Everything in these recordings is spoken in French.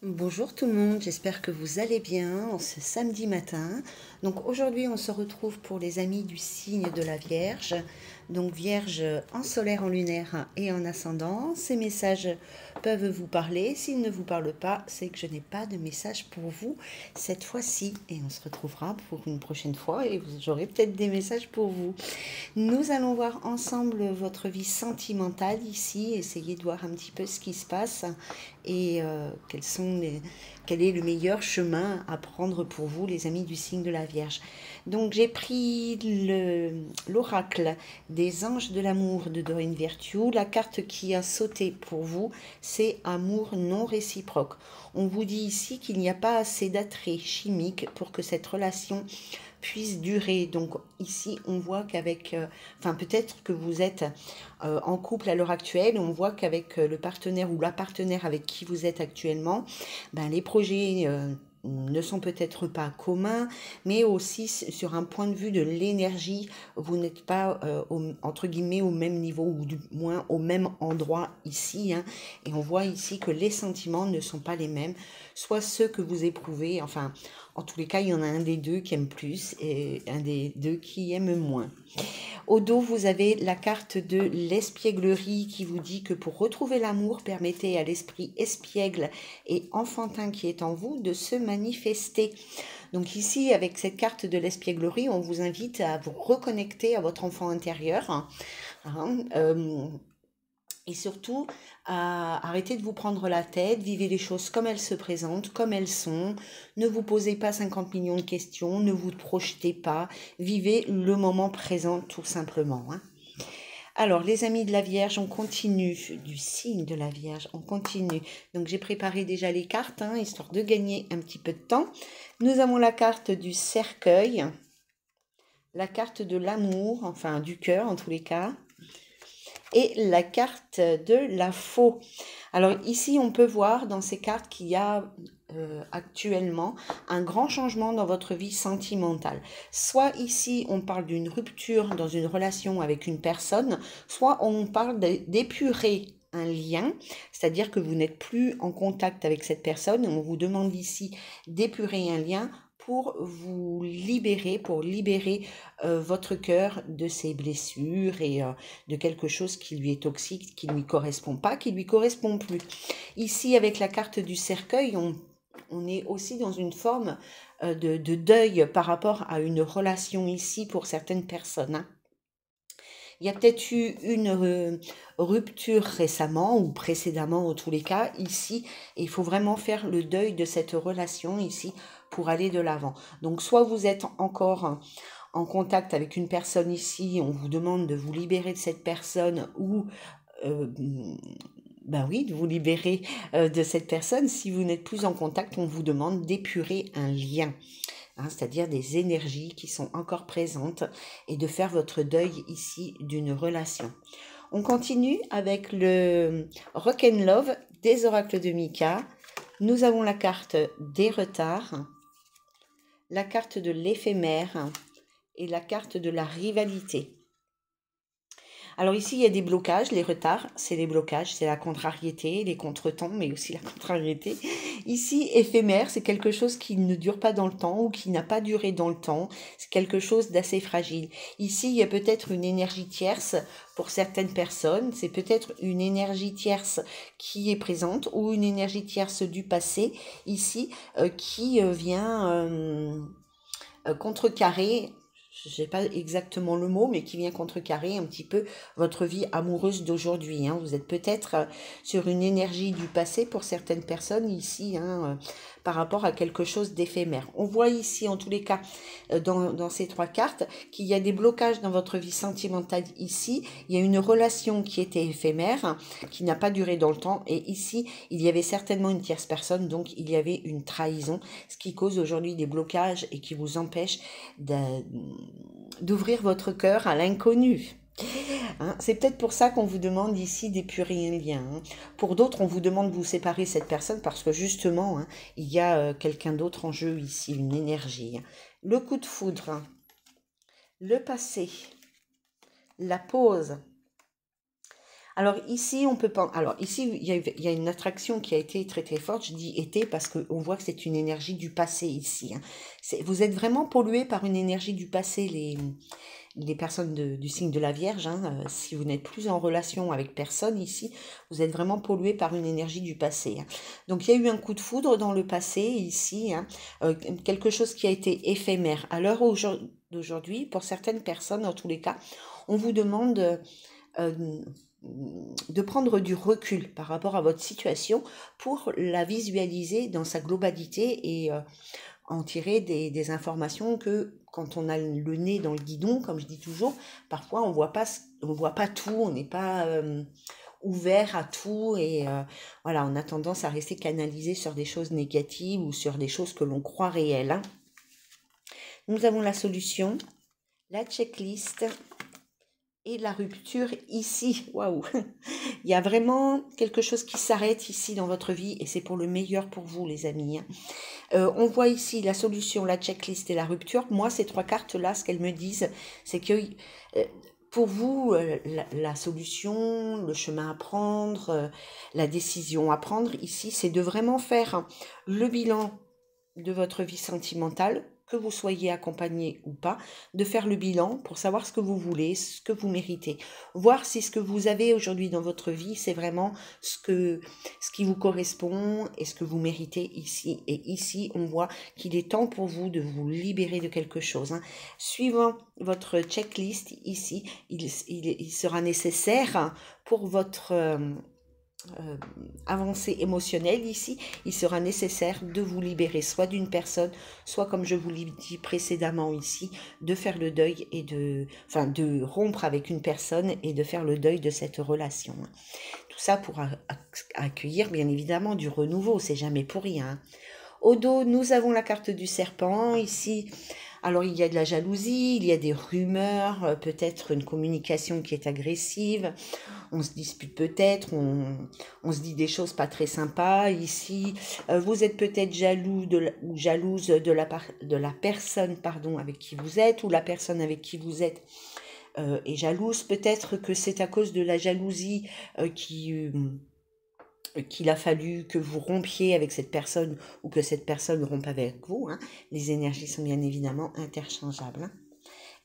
Bonjour tout le monde, j'espère que vous allez bien ce samedi matin. Donc aujourd'hui on se retrouve pour les amis du signe de la Vierge. Donc Vierge en solaire, en lunaire et en ascendant. Ces messages peuvent vous parler. S'ils ne vous parlent pas, c'est que je n'ai pas de message pour vous cette fois-ci. Et on se retrouvera pour une prochaine fois et j'aurai peut-être des messages pour vous. Nous allons voir ensemble votre vie sentimentale ici, essayer de voir un petit peu ce qui se passe et quel est le meilleur chemin à prendre pour vous, les amis du signe de la Vierge. Donc j'ai pris l'oracle des anges de l'amour de Doreen Virtue. La carte qui a sauté pour vous, c'est amour non réciproque. On vous dit ici qu'il n'y a pas assez d'attrait chimique pour que cette relation puisse durer. Donc ici, on voit qu'avec, enfin peut-être que vous êtes en couple à l'heure actuelle, on voit qu'avec le partenaire ou la partenaire avec qui vous êtes actuellement, ben, les projets ne sont peut-être pas communs, mais aussi sur un point de vue de l'énergie, vous n'êtes pas entre guillemets au même niveau ou du moins au même endroit ici, hein, et on voit ici que les sentiments ne sont pas les mêmes, soit ceux que vous éprouvez, enfin en tous les cas il y en a un des deux qui aime plus et un des deux qui aime moins. Au dos, vous avez la carte de l'espièglerie qui vous dit que pour retrouver l'amour, permettez à l'esprit espiègle et enfantin qui est en vous de se manifester. Donc ici, avec cette carte de l'espièglerie, on vous invite à vous reconnecter à votre enfant intérieur. Et surtout, arrêtez de vous prendre la tête, vivez les choses comme elles se présentent, comme elles sont. Ne vous posez pas 50 millions de questions, ne vous projetez pas, vivez le moment présent tout simplement. Hein. Alors, les amis de la Vierge, on continue, du signe de la Vierge, on continue. Donc, j'ai préparé déjà les cartes, hein, histoire de gagner un petit peu de temps. Nous avons la carte du cercueil, la carte de l'amour, enfin du cœur en tous les cas, et la carte de la faux. Alors ici, on peut voir dans ces cartes qu'il y a actuellement un grand changement dans votre vie sentimentale. Soit ici, on parle d'une rupture dans une relation avec une personne, soit on parle d'épurer un lien, c'est-à-dire que vous n'êtes plus en contact avec cette personne. On vous demande ici d'épurer un lien pour vous libérer, pour libérer votre cœur de ses blessures et de quelque chose qui lui est toxique, qui ne lui correspond pas, qui lui correspond plus. Ici, avec la carte du cercueil, on est aussi dans une forme de deuil par rapport à une relation ici pour certaines personnes. Hein. Il y a peut-être eu une rupture récemment ou précédemment, en tous les cas, ici, et il faut vraiment faire le deuil de cette relation ici pour aller de l'avant. Donc, soit vous êtes encore en contact avec une personne ici, on vous demande de vous libérer de cette personne ou ben oui, de vous libérer de cette personne. Si vous n'êtes plus en contact, on vous demande d'épurer un lien, hein, c'est-à-dire des énergies qui sont encore présentes et de faire votre deuil ici d'une relation. On continue avec le Rock'n'Love des oracles de Mika. Nous avons la carte des retards, la carte de l'éphémère et la carte de la rivalité. Alors ici, il y a des blocages, les retards, c'est les blocages, c'est la contrariété, les contretemps, mais aussi la contrariété. Ici, éphémère, c'est quelque chose qui ne dure pas dans le temps ou qui n'a pas duré dans le temps, c'est quelque chose d'assez fragile. Ici, il y a peut-être une énergie tierce pour certaines personnes, c'est peut-être une énergie tierce qui est présente ou une énergie tierce du passé, ici, qui vient contrecarrer, je n'ai pas exactement le mot, mais qui vient contrecarrer un petit peu votre vie amoureuse d'aujourd'hui. Hein. Vous êtes peut-être sur une énergie du passé pour certaines personnes ici, hein, par rapport à quelque chose d'éphémère. On voit ici, en tous les cas, dans ces trois cartes, qu'il y a des blocages dans votre vie sentimentale ici. Il y a une relation qui était éphémère, qui n'a pas duré dans le temps. Et ici, il y avait certainement une tierce personne, donc il y avait une trahison, ce qui cause aujourd'hui des blocages et qui vous empêche d'ouvrir votre cœur à l'inconnu. Hein, c'est peut-être pour ça qu'on vous demande ici d'épurer un lien. Hein. Pour d'autres, on vous demande de vous séparer de cette personne parce que justement, hein, il y a quelqu'un d'autre en jeu ici, une énergie. Hein. Le coup de foudre, hein. Le passé, la pause. Alors ici, on peut pas. Alors ici, il y a une attraction qui a été très très forte. Je dis été parce qu'on voit que c'est une énergie du passé ici, hein. Vous êtes vraiment pollué par une énergie du passé, les personnes du signe de la Vierge, hein. Si vous n'êtes plus en relation avec personne ici, vous êtes vraiment pollué par une énergie du passé, hein. Donc il y a eu un coup de foudre dans le passé ici, hein, quelque chose qui a été éphémère. À l'heure d'aujourd'hui, pour certaines personnes, en tous les cas, on vous demande de prendre du recul par rapport à votre situation pour la visualiser dans sa globalité et en tirer des informations que quand on a le nez dans le guidon, comme je dis toujours, parfois on voit pas tout, on n'est pas ouvert à tout et voilà, on a tendance à rester canalisé sur des choses négatives ou sur des choses que l'on croit réelles, hein. Nous avons la solution, la checklist et la rupture ici. Waouh! Il y a vraiment quelque chose qui s'arrête ici dans votre vie et c'est pour le meilleur pour vous, les amis, hein. On voit ici la solution, la checklist et la rupture. Moi, ces trois cartes-là, ce qu'elles me disent, c'est que pour vous, la solution, le chemin à prendre, la décision à prendre ici, c'est de vraiment faire le bilan de votre vie sentimentale, que vous soyez accompagné ou pas, de faire le bilan pour savoir ce que vous voulez, ce que vous méritez. Voir si ce que vous avez aujourd'hui dans votre vie, c'est vraiment ce qui vous correspond et ce que vous méritez ici. Et ici, on voit qu'il est temps pour vous de vous libérer de quelque chose, hein. Suivant votre checklist ici, il sera nécessaire pour votre avancée émotionnelle ici, il sera nécessaire de vous libérer soit d'une personne, soit comme je vous l'ai dit précédemment ici, de faire le deuil et de rompre avec une personne et de faire le deuil de cette relation. Tout ça pour accueillir bien évidemment du renouveau, c'est jamais pour rien. Au dos, nous avons la carte du serpent ici. Alors, il y a de la jalousie, il y a des rumeurs, peut-être une communication qui est agressive, on se dispute peut-être, on se dit des choses pas très sympas ici. Vous êtes peut-être jaloux ou jalouse de la personne avec qui vous êtes, ou la personne avec qui vous êtes est jalouse. Peut-être que c'est à cause de la jalousie qu'il a fallu que vous rompiez avec cette personne ou que cette personne rompe avec vous, hein. Les énergies sont bien évidemment interchangeables, hein.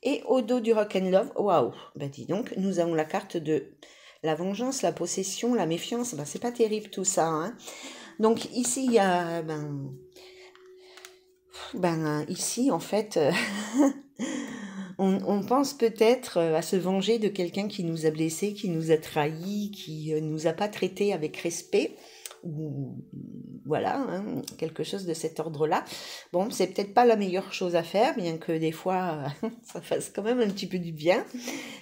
Et au dos du Rock and Love, waouh, bah dis donc, nous avons la carte de la vengeance, la possession, la méfiance. Bah, c'est pas terrible tout ça, hein. Donc ici, il y a... ici, en fait... On pense peut-être à se venger de quelqu'un qui nous a blessés, qui nous a trahis, qui nous a pas traités avec respect, ou voilà, hein, quelque chose de cet ordre-là. Bon, c'est peut-être pas la meilleure chose à faire, bien que des fois ça fasse quand même un petit peu du bien.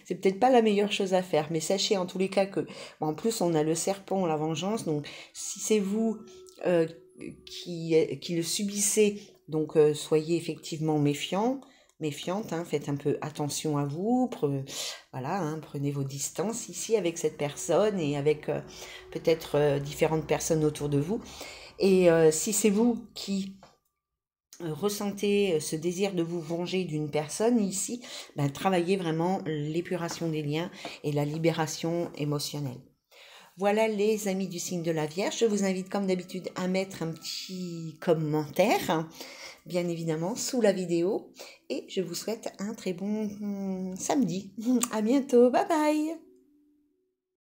C'est peut-être pas la meilleure chose à faire, mais sachez en tous les cas que, bon, en plus on a le serpent, la vengeance, donc si c'est vous qui le subissez, donc soyez effectivement méfiante, hein, faites un peu attention à vous, voilà, hein, prenez vos distances ici avec cette personne et avec peut-être différentes personnes autour de vous. Et si c'est vous qui ressentez ce désir de vous venger d'une personne ici, travaillez vraiment l'épuration des liens et la libération émotionnelle. Voilà les amis du signe de la Vierge, je vous invite comme d'habitude à mettre un petit commentaire, bien évidemment, sous la vidéo. Et je vous souhaite un très bon samedi. À bientôt, bye bye!